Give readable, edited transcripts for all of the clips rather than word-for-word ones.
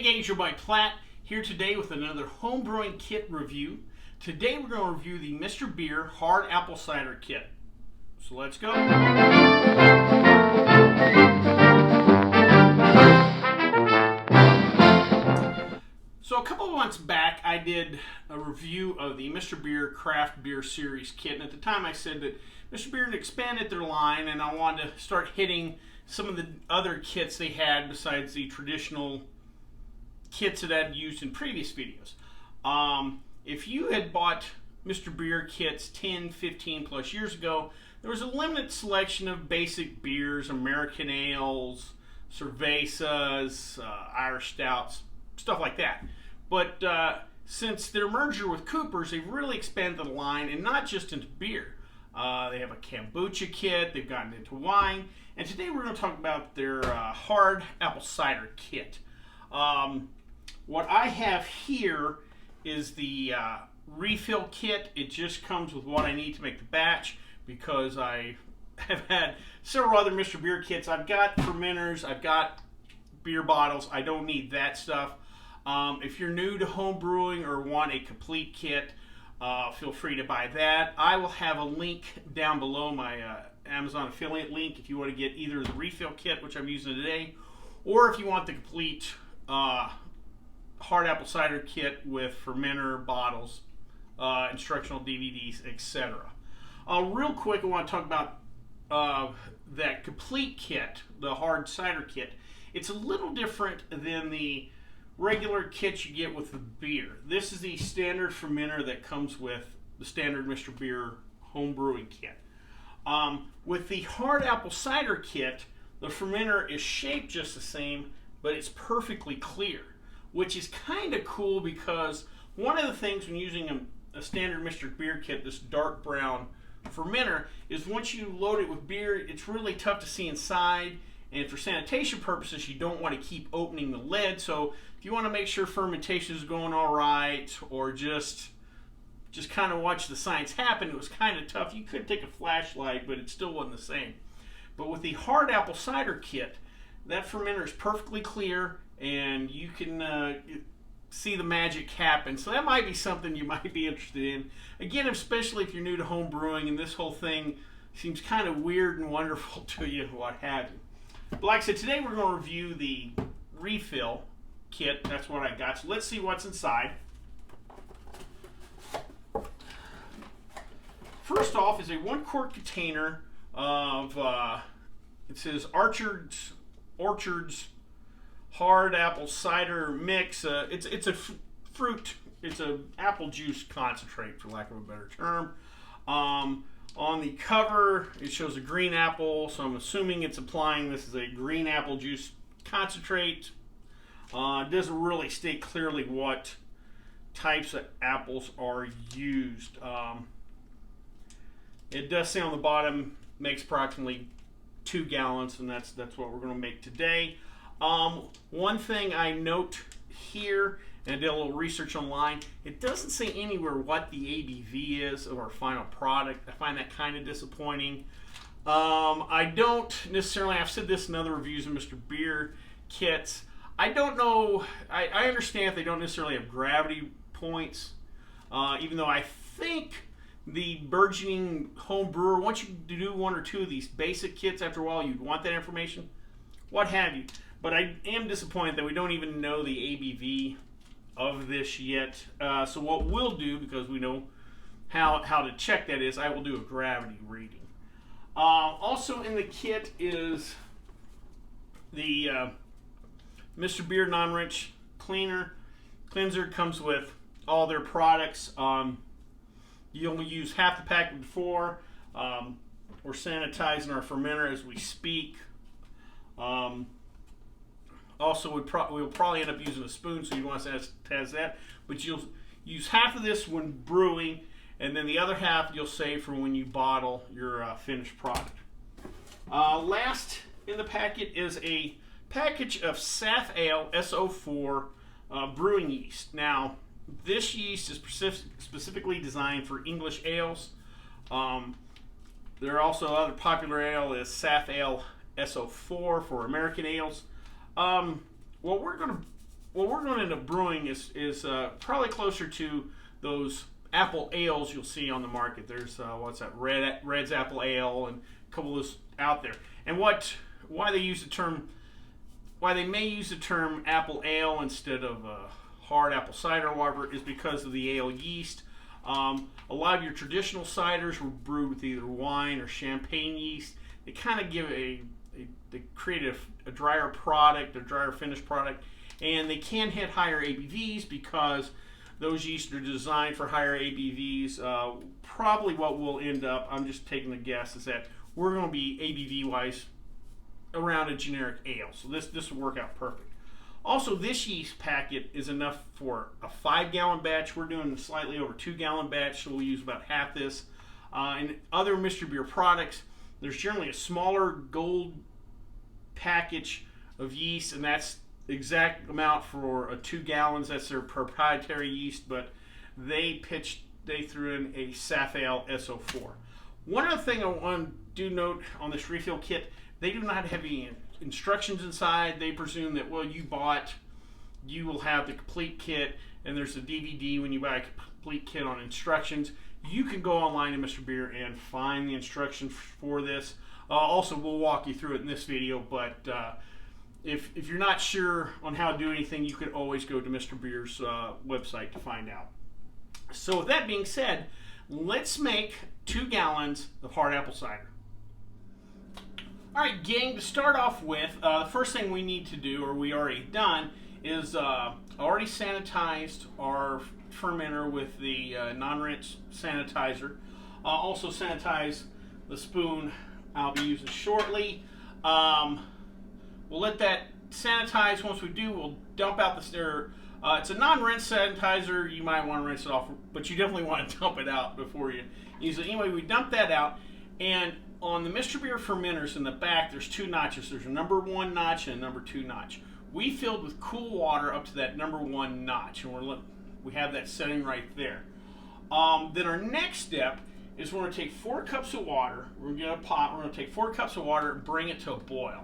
gang, Joe by Platt here today with another homebrewing kit review. Today we're going to review the Mr. Beer Hard Apple Cider Kit. So let's go. So a couple of months back I did a review of the Mr. Beer Craft Beer Series kit, and at the time I said that Mr. Beer had expanded their line and I wanted to start hitting some of the other kits they had besides the traditional kits that I'd used in previous videos. If you had bought Mr. Beer kits 10, 15 plus years ago, there was a limited selection of basic beers, American ales, cervezas, Irish stouts, stuff like that. But since their merger with Cooper's, they've really expanded the line, and not just into beer. They have a kombucha kit, they've gotten into wine, and today we're going to talk about their Hard Apple Cider Kit. What I have here is the refill kit. It just comes with what I need to make the batch, because I have had several other Mr. Beer kits. I've got fermenters, I've got beer bottles. I don't need that stuff. If you're new to home brewing or want a complete kit, feel free to buy that. I will have a link down below, my Amazon affiliate link, if you want to get either the refill kit, which I'm using today, or if you want the complete Hard Apple Cider Kit with fermenter, bottles, instructional DVDs, etc. Real quick, I want to talk about that complete kit, the Hard Cider Kit. It's a little different than the regular kits you get with the beer. This is the standard fermenter that comes with the standard Mr. Beer home brewing kit. With the Hard Apple Cider Kit, the fermenter is shaped just the same, but it's perfectly clear, which is kind of cool, because one of the things when using a standard Mr. Beer kit, this dark brown fermenter, is once you load it with beer, it's really tough to see inside, and for sanitation purposes you don't want to keep opening the lid. So if you want to make sure fermentation is going all right, or just kind of watch the science happen, it was kind of tough. You could take a flashlight, but it still wasn't the same. But with the Hard Apple Cider Kit, that fermenter is perfectly clear, and you can see the magic happen. So that might be something you might be interested in. Again, especially if you're new to home brewing and this whole thing seems kind of weird and wonderful to you, what have you. But like I said, today we're going to review the refill kit. That's what I got. So let's see what's inside. First off is a 1 quart container of, it says Orchard's Hard Apple Cider Mix. It's a fruit, it's a apple juice concentrate, for lack of a better term. On the cover, it shows a green apple, so I'm assuming it's implying this is a green apple juice concentrate. It doesn't really state clearly what types of apples are used. It does say on the bottom makes approximately 2 gallons, and that's what we're going to make today. One thing I note here, and I did a little research online, it doesn't say anywhere what the ABV is of our final product. I find that kind of disappointing. I don't necessarily, I've said this in other reviews of Mr. Beer kits, I don't know, I understand if they don't necessarily have gravity points, even though I think the burgeoning home brewer, once you do 1 or 2 of these basic kits, after a while you'd want that information, what have you. But I am disappointed that we don't even know the ABV of this yet. So what we'll do, because we know how to check that, is I will do a gravity reading. Also in the kit is the Mr. Beer Non-Rinse Cleanser. Comes with all their products. You'll use half the pack before. We're sanitizing our fermenter as we speak. Also, we'll probably end up using a spoon, so you want to test that. But you'll use half of this when brewing, and then the other half you'll save for when you bottle your finished product. Last in the packet is a package of Saf Ale SO4 brewing yeast. Now, this yeast is specifically designed for English ales. There are also other popular ale is Saf Ale SO4 for American ales. What we're end up brewing is probably closer to those apple ales you'll see on the market. There's what's that, Red's Apple Ale, and a couple of those out there. And why they may use the term apple ale instead of hard apple cider, however, is because of the ale yeast. A lot of your traditional ciders were brewed with either wine or champagne yeast. They kind of give they create a drier product, a drier finished product, and they can hit higher ABVs because those yeasts are designed for higher ABVs. Probably what we'll end up, I'm just taking a guess, is that we're going to be ABV-wise around a generic ale. So this will work out perfect. Also, this yeast packet is enough for a 5-gallon batch. We're doing slightly over 2-gallon batch, so we'll use about half this. In other Mr. Beer products, there's generally a smaller gold package of yeast, and that's the exact amount for 2 gallons. That's their proprietary yeast, but they threw in a Safale SO4. One other thing I want to do note on this refill kit, they do not have any instructions inside. They presume that, well, you will have the complete kit, and there's a DVD when you buy a complete kit on instructions. You can go online to Mr. Beer and find the instructions for this. Also, we'll walk you through it in this video, but if you're not sure on how to do anything, you could always go to Mr. Beer's website to find out. So with that being said, let's make 2 gallons of hard apple cider. Alright gang, to start off with, the first thing we need to do, or we already done, is already sanitized our fermenter with the non-rinse sanitizer. Also sanitize the spoon I'll be using shortly. We'll let that sanitize. Once we do, we'll dump out the stir. It's a non-rinse sanitizer. You might want to rinse it off, but you definitely want to dump it out before you use it. Anyway, we dump that out, and on the Mr. Beer fermenters in the back, there's 2 notches. There's a number 1 notch and a number 2 notch. We filled with cool water up to that number 1 notch, and we have that setting right there. Then our next step is we're going to take 4 cups of water. We're going to get a pot. We're going to take 4 cups of water and bring it to a boil.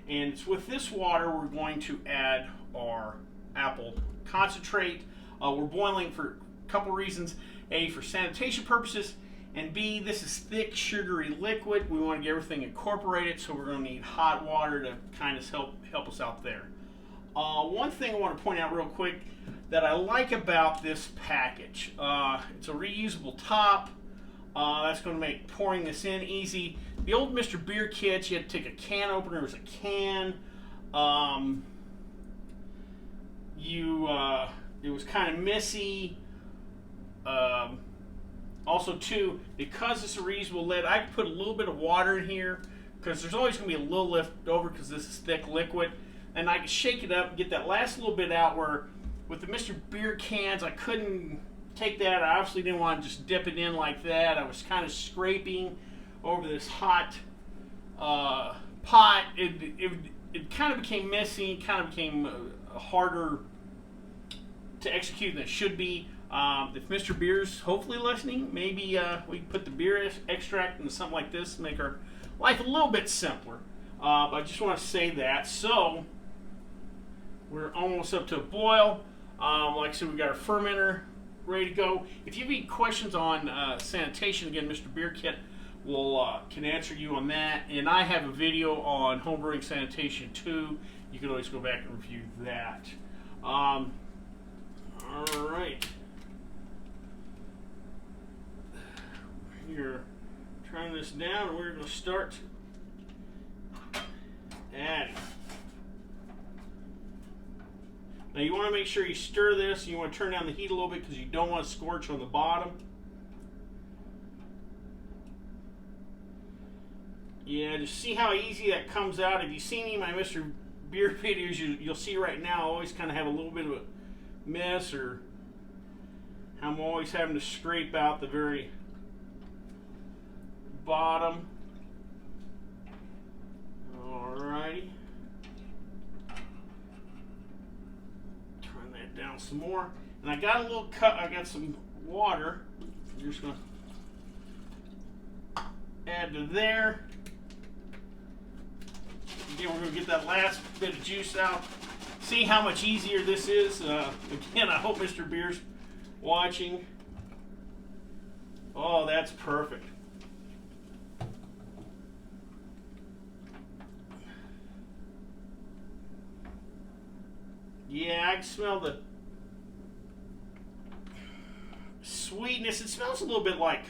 And it's with this water we're going to add our apple concentrate. We're boiling for a couple reasons. A, for sanitation purposes, and B, this is thick, sugary liquid. We want to get everything incorporated, so we're going to need hot water to kind of help us out there. One thing I want to point out real quick that I like about this package, it's a reusable top. That's going to make pouring this in easy. The old Mr. Beer kits, you had to take a can opener. It was a can. It was kind of messy. Also, too, because it's a reusable lid, I can put a little bit of water in here because there's always going to be a little left over because this is thick liquid. And I can shake it up and get that last little bit out, where with the Mr. Beer cans, I couldn't take that. I obviously didn't want to just dip it in like that. I was kind of scraping over this hot pot. It kind of became messy, kind of became harder to execute than it should be. If Mr. Beer's hopefully listening, maybe we can put the beer extract into something like this, make our life a little bit simpler. But I just want to say that. So we're almost up to a boil. Like I said, we got our fermenter ready to go. If you have any questions on sanitation, again, Mr. Beer Kit can answer you on that. And I have a video on homebrewing sanitation too. You can always go back and review that. All right. You're turning this down, and we're going to start adding. Now you want to make sure you stir this. You want to turn down the heat a little bit because you don't want to scorch on the bottom. Yeah, just see how easy that comes out. If you've seen any of my Mr. Beer videos, you'll see right now I always kind of have a little bit of a mess, or I'm always having to scrape out the very bottom. Alrighty. Turn that down some more. And I got a little cut, I got some water. I'm just going to add to there. Again, we're going to get that last bit of juice out. see how much easier this is. Again, I hope Mr. Beer's watching. Oh, that's perfect. Yeah, I can smell the sweetness. It smells a little bit like,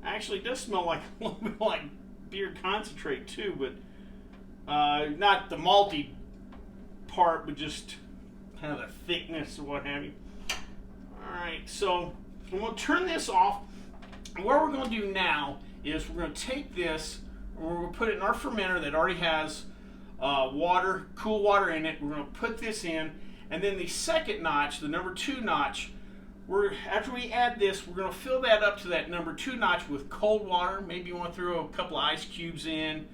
actually it does smell like a little bit like beer concentrate too, but not the malty part, but just kind of the thickness or what have you. Alright, so I'm going to turn this off. And what we're going to do now is we're going to take this and we're going to put it in our fermenter that already has water, cool water in it. We're going to put this in, and then the second notch, the number 2 notch, after we add this, we're going to fill that up to that number 2 notch with cold water. Maybe you want to throw a couple of ice cubes in.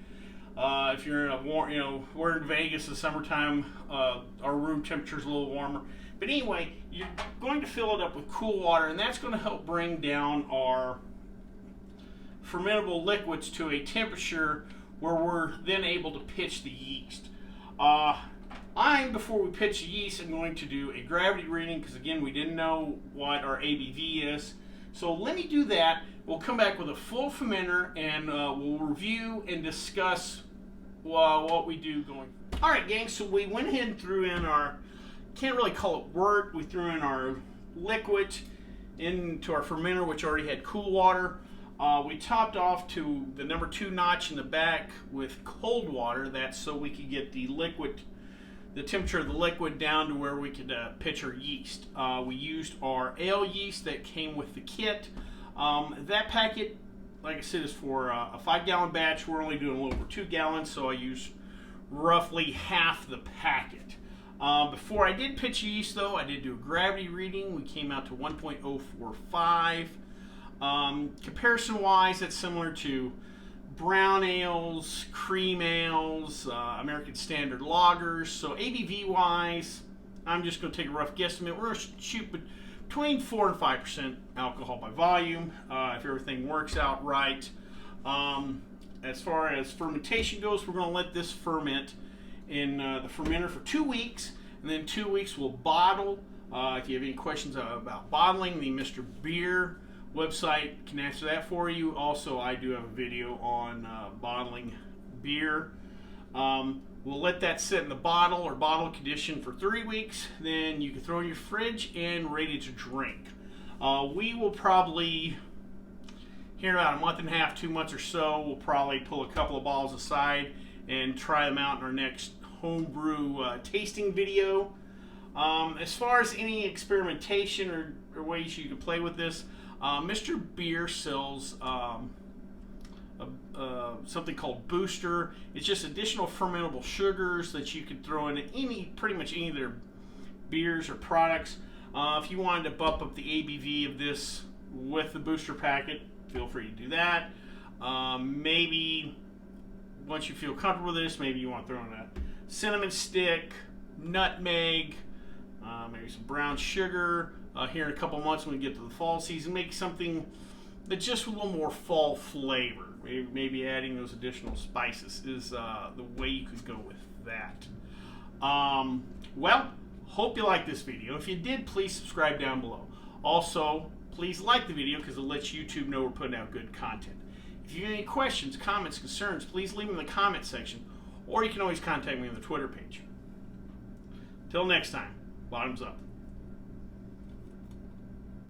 If you're in a warm, we're in Vegas in the summertime, our room temperature is a little warmer. But anyway, you're going to fill it up with cool water, and that's going to help bring down our fermentable liquids to a temperature where we're then able to pitch the yeast. Before we pitch the yeast, I'm going to do a gravity reading because, again, we didn't know what our ABV is. So let me do that. We'll come back with a full fermenter, and we'll review and discuss what we do going forward. All right, gang, so we went ahead and threw in our, can't really call it wort, we threw in our liquid into our fermenter, which already had cool water. We topped off to the number 2 notch in the back with cold water. That's so we could get the liquid, the temperature of the liquid down to where we could pitch our yeast. We used our ale yeast that came with the kit. That packet, like I said, is for a 5-gallon batch. We're only doing a little over 2 gallons, so I use roughly half the packet. Before I did pitch yeast, though, I did do a gravity reading. We came out to 1.045. Comparison-wise, that's similar to brown ales, cream ales, American Standard lagers. So ABV-wise, I'm just going to take a rough guesstimate. We're going to shoot between 4 and 5% alcohol by volume, if everything works out right. As far as fermentation goes, we're going to let this ferment in the fermenter for 2 weeks, and then 2 weeks we'll bottle. If you have any questions about bottling, the Mr. Beer website can answer that for you. Also, I do have a video on bottling beer. We'll let that sit in the bottle or bottle condition for 3 weeks. Then you can throw in your fridge and ready to drink. We will probably, here in about a month and a half, 2 months or so, we'll probably pull a couple of bottles aside and try them out in our next homebrew tasting video. As far as any experimentation or ways you can play with this, Mr. Beer sells something called Booster. It's just additional fermentable sugars that you can throw in pretty much any of their beers or products. If you wanted to bump up the ABV of this with the Booster packet, feel free to do that. Maybe once you feel comfortable with this, maybe you want to throw in a cinnamon stick, nutmeg, maybe some brown sugar. Here in a couple months when we get to the fall season, make something that's just a little more fall flavor. Maybe adding those additional spices is the way you could go with that. Well, hope you liked this video. If you did, please subscribe down below. Also, please like the video because it lets YouTube know we're putting out good content. If you have any questions, comments, concerns, please leave them in the comment section, or you can always contact me on the Twitter page. Till next time, bottoms up.